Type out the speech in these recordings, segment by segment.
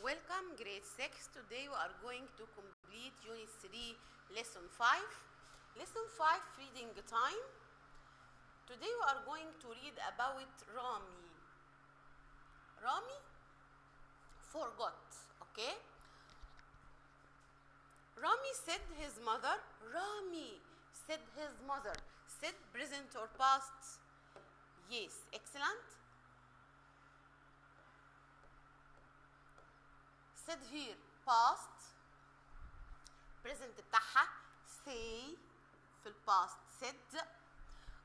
Welcome grade 6. Today we are going to complete unit 3 lesson 5. Lesson 5 reading time. Today we are going to read about Rami. Rami forgot, okay? Rami said his mother. Rami said his mother. Said present or past? Yes, excellent. said here past present بتاعها say في الباست said.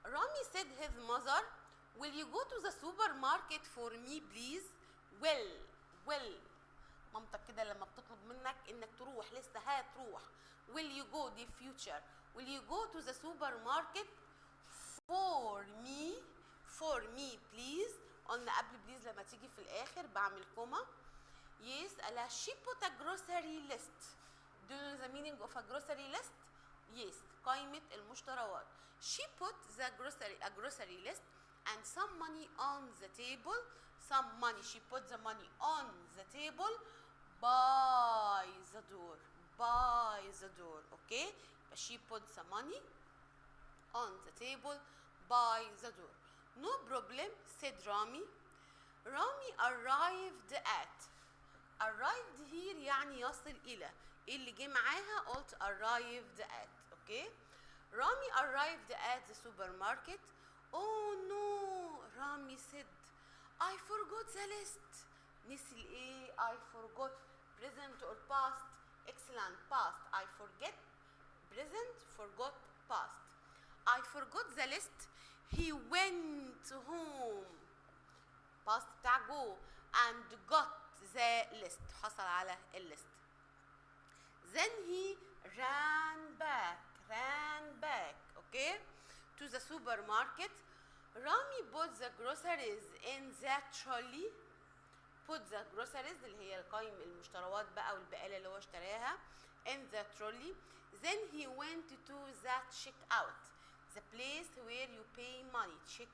Rami said his mother, will you go to the supermarket for me please? will مامتك كده لما بتطلب منك انك تروح لسه هتروح. will you go دي future. will you go to the supermarket for me please. قلنا قبل please لما تيجي في الاخر بعمل كوما. Yes, she put a grocery list. Do you know the meaning of a grocery list? Yes, قائمة المشتريات. She put a grocery list and some money on the table. She put the money on the table by the door. Okay? But she put the money on the table by the door. No problem, said Rami. Rami arrived here يعني يصل إلى. إيه اللي جه معاها؟ قلت arrived at. Okay? Rami arrived at the supermarket. Oh no, Rami said, I forgot the list. نسي الإيه؟ I forgot. Present or past? Excellent. Past. I forget. Present. Forgot. Past. I forgot the list. He went home. Past بتاع go and got the list. حصل على الليست. Then he ran back, okay, to the supermarket. Rami put the groceries in the trolley. Put the groceries اللي هي القائمة المشتريات بقى والبقالة اللي هو اشتراها in the trolley. Then he went to the checkout, the place where you pay money. Check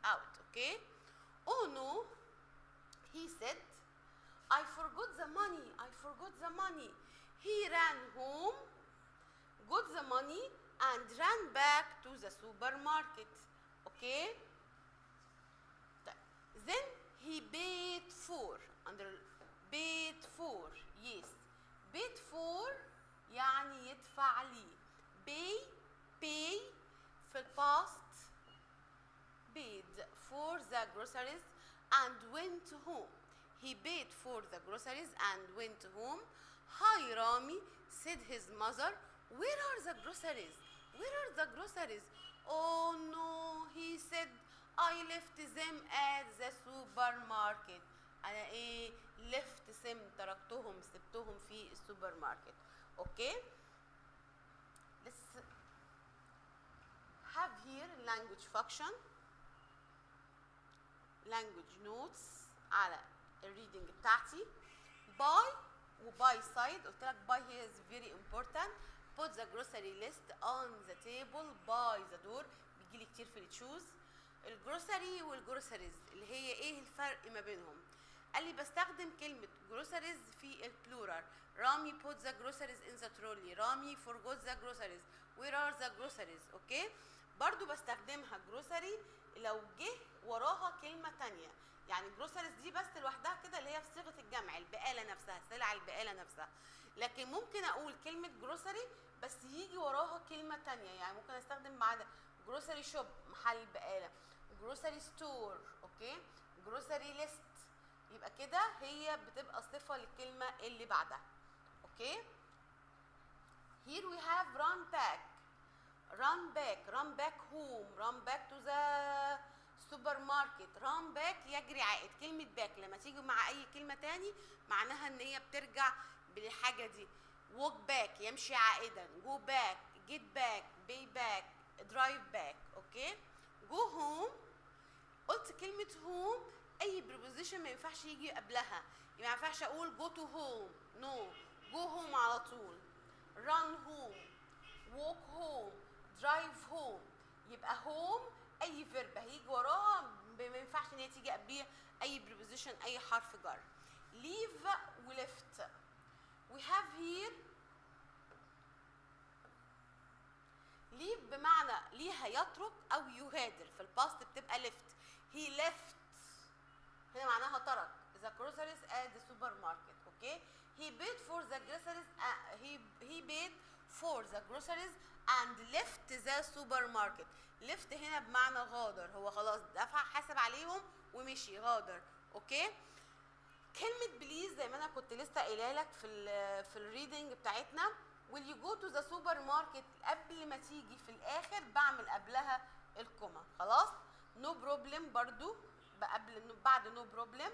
out, okay? Oh no, he said, I forgot the money. He ran home, got the money, and ran back to the supermarket. Okay? Then he paid for. Yes. Paid for يعني يدفع لي. Pay في الباست. Paid for the groceries and went home. He paid for the groceries and went home. Hi, Rami, said his mother. Where are the groceries? Oh no, he said, I left them at the supermarket. أنا إيه؟ left them سبتهم في السوبر ماركت. Okay? Let's have here language function. language notes على الريدنج بتاعتي. باي وباي سايد قلت لك باي هي is very important. put the grocery list on the table by the door بيجي لي كتير في التشوز. الجروسري والجروسريز اللي هي ايه الفرق ما بينهم؟ قال لي بستخدم كلمة جروسريز في البلورال. رامي put the groceries in the trolley. رامي forgot the groceries. where are the groceries؟ اوكي؟ برضو بستخدمها جروسري لو جه وراها كلمة تانية. يعني جروسريز دي بس لوحدها كده اللي هي في صيغة الجمع، البقالة نفسها، سلع البقالة نفسها. لكن ممكن اقول كلمة جروسري بس يجي وراها كلمة تانية. يعني ممكن استخدم بعد جروسري شوب محل بقالة، جروسري ستور، اوكي، جروسري ليست. يبقى كده هي بتبقى صفة للكلمة اللي بعدها. اوكي. Here we have run back home, run back to the supermarket. run back يجري عائد. كلمة back لما تيجي مع أي كلمة تاني معناها إن هي بترجع بالحاجة دي. walk back يمشي عائدا. go back, get back, pay back, drive back. أوكي. go home. قلت كلمة home أي preposition ما ينفعش يجي قبلها. ما ينفعش أقول go to home. no. go home على طول. run home, walk home, drive home. يبقى home اي فيرب هيجي وراها ما ينفعش ان هي تيجي قبليها اي preposition اي حرف جر. leave و left. we have here leave بمعنى ليها يترك او يغادر، في الباست بتبقى left. he left هنا معناها ترك the groceries at the supermarket. okay. he paid for the groceries he paid for the groceries and left the supermarket. left هنا بمعنى غادر، هو خلاص دفع حاسب عليهم ومشي غادر. اوكي. كلمة بليز زي ما انا كنت لسه قايله لك في الريدنج بتاعتنا will you go to the supermarket، قبل ما تيجي في الاخر بعمل قبلها الكوما. خلاص. no problem برضو بعد no problem.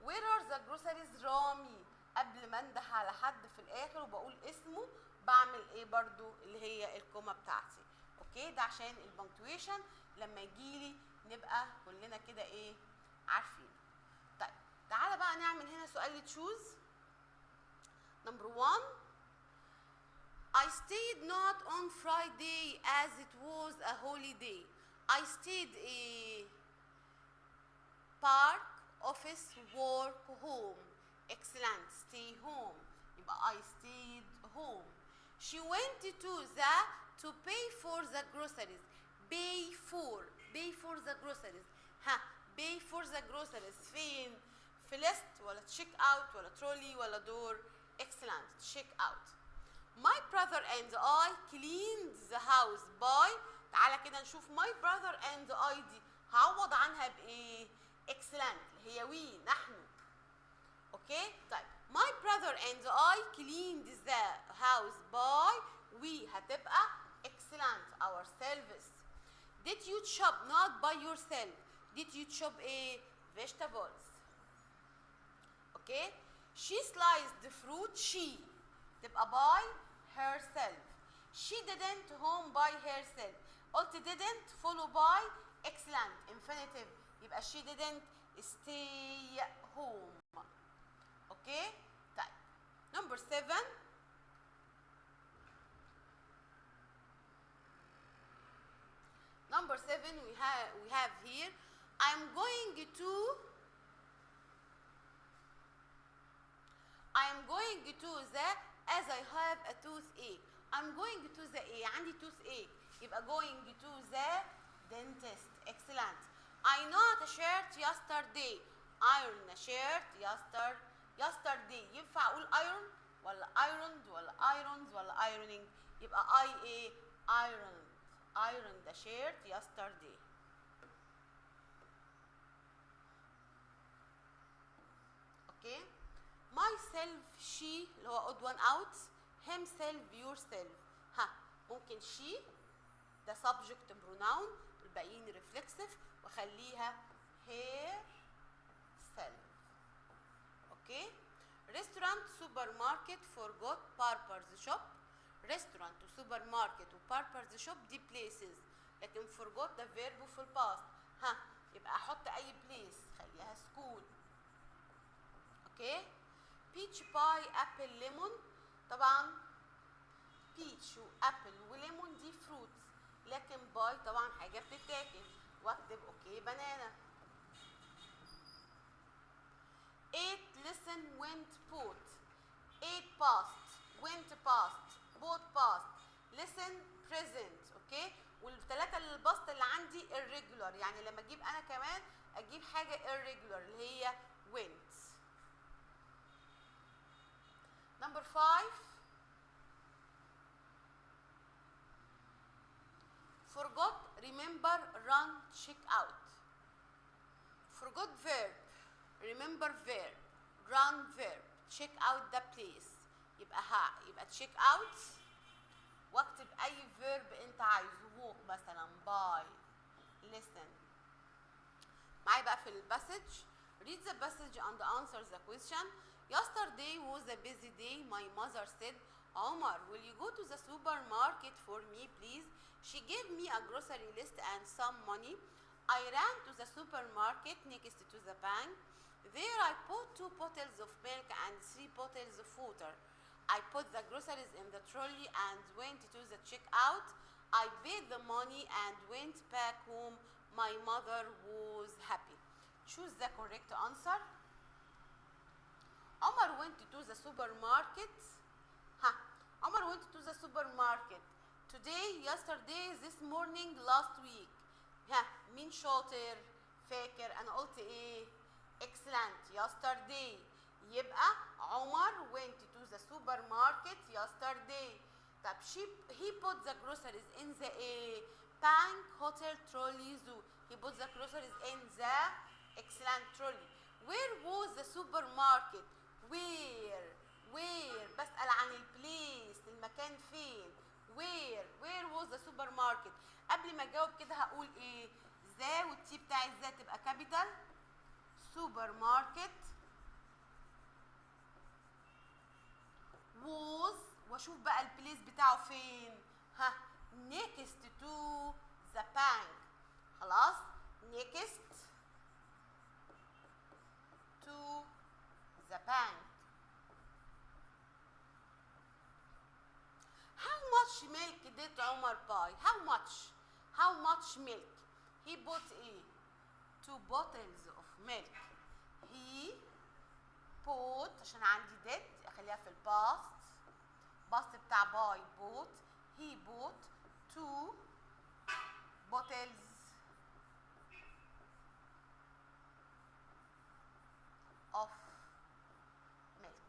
where are the groceries رامي، قبل ما انده على حد في الاخر وبقول اسمه بعمل ايه برضو اللي هي الكوما بتاعتي. اوكي. ده عشان البنكتويشن لما يجيلي نبقى كلنا كده ايه عارفين. طيب تعالى بقى نعمل هنا سؤال تشوز. نمبر 1 I stayed not on Friday as it was a holiday. I stayed a park, office, work, home. Excellent. Stay home. يبقى I stayed home. She went to pay for the groceries. Pay for the groceries. ها pay for the groceries فين؟ في list ولا check out ولا trolley ولا door؟ Excellent. check out. My brother and I cleaned the house by. تعالى كده نشوف my brother and I دي هعوض عنها بايه؟ excellent هي we نحن. اوكي. طيب my brother and I cleaned the house by we هتبقى excellent ourselves. Did you chop not by yourself؟ Did you chop a vegetables؟ اوكي. she sliced the fruit she تبقى by herself. she didn't home by herself. قلت didn't follow by excellent infinitive يبقى she didn't stay home. اوكي. طيب number 7 we have here I'm going to the as I have a toothache. I'm going to the ايه؟ عندي toothache يبقى going to the dentist. Excellent. I knot a shirt yesterday. Iron a shirt yesterday. ينفع اقول iron ولا ironed ولا irons ولا ironing؟ يبقى I ايه؟ ironed a shirt yesterday. اوكي. myself she اللي هو odd one out. himself yourself. ها ممكن she ده subject pronoun الباقيين reflexive واخليها herself. اوكي. restaurant supermarket forgot purpose shop. restaurant وسوبرماركت وباربرز شوب دي places لكن forgot ده verb في الباست. ها يبقى احط اي place خليها school. اوكي. peach pie apple lemon طبعا peach وابل وليمون دي fruits لكن باي طبعا حاجه بتتاكل واكتب اوكي بنانا. 8 listen went put. 8 past went past both past listen present. اوكي. والثلاثه الباست اللي عندي irregular يعني لما اجيب انا كمان اجيب حاجه irregular اللي هي went. number 5 forgot remember run check out. forgot verb remember verb run verb check out the place يبقى يبقى check out واكتب اي verb انت عايزه walk مثلا buy listen. معايا بقى في الباسج. read the passage and answer the question. yesterday was a busy day. my mother said Omar will you go to the supermarket for me please. she gave me a grocery list and some money. I ran to the supermarket next to the bank. there I bought 2 bottles of milk and 3 bottles of water. I put the groceries in the trolley and went to the checkout. I paid the money and went back home. My mother was happy. choose the correct answer. the supermarket. ها عمر went to the supermarket today, yesterday, this morning, last week. ها مين شاطر؟ فاكر انا قلت ايه؟ excellent. yesterday يبقى عمر went to the supermarket yesterday. طب he put the groceries in the bank, hotel, trolley, zoo. He put the groceries in the excellent trolley. Where was the supermarket? where بسأل عن البليس، المكان فين. where was the supermarket. قبل ما اجاوب كده هقول ايه؟ ذا والتي بتاعي ذا تبقى كابيتال. supermarket was واشوف بقى البليس بتاعه فين. ها next to the bank. خلاص next to the bank. How much milk did Omar buy? How much milk? He bought 2 bottles of milk. He bought عشان عندي did اخليها في الباست. باست بتاع باي bought. He bought 2 bottles of milk.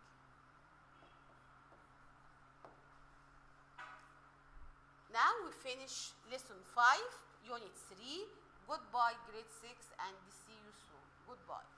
Now we finish lesson 5, unit 3. Goodbye grade 6 and see you soon. Goodbye.